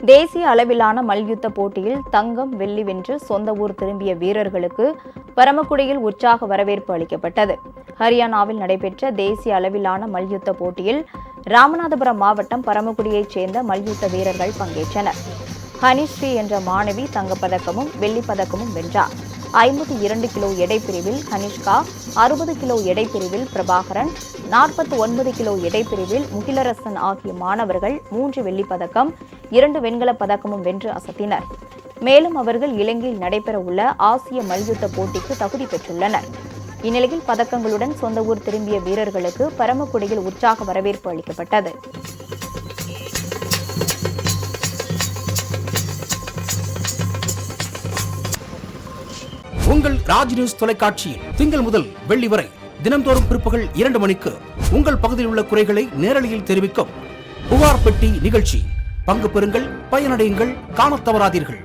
தேசிய அளவிலான மல்யுத்த போட்டியில் தங்கம், வெள்ளி வென்று சொந்த ஊர் திரும்பிய வீரர்களுக்கு பரமக்குடியில் உற்சாக வரவேற்பு அளிக்கப்பட்டது. ஹரியானாவில் நடைபெற்ற தேசிய அளவிலான மல்யுத்த போட்டியில் ராமநாதபுரம் மாவட்டம் பரமக்குடியைச் சேர்ந்த மல்யுத்த வீரர்கள் பங்கேற்றனர். ஹனிஸ்ரீ என்ற மாணவி தங்கப்பதக்கமும் வெள்ளிப்பதக்கமும் வென்றார். 52 கிலோ எடைப்பிரிவில் கனிஷ்கா, 60 கிலோ எடைப்பிரிவில் பிரபாகரன், 49 கிலோ எடைப்பிரிவில் முகிலரசன் ஆகிய மாணவர்கள் 3 வெள்ளிப்பதக்கம், 2 வெண்கலப் பதக்கமும் வென்று அசத்தினர். மேலும் அவர்கள் இலங்கையில் நடைபெறவுள்ள ஆசிய மல்யுத்த போட்டிக்கு தகுதி பெற்றுள்ளனர். இந்நிலையில் பதக்கங்களுடன் சொந்த ஊர் திரும்பிய வீரர்களுக்கு பரமக்குடியில் உற்சாக வரவேற்பு அளிக்கப்பட்டது. உங்கள் ராஜ் நியூஸ் தொலைக்காட்சியில் திங்கள் முதல் வெள்ளி வரை தினந்தோறும் பிற்பகல் 2 மணிக்கு உங்கள் பகுதியில் உள்ள குறைகளை நேரலையில் தெரிவிக்கும் புகார் பெட்டி நிகழ்ச்சி. பங்கு பெறுங்கள், பயனடையுங்கள், காணத் தவறாதீர்கள்.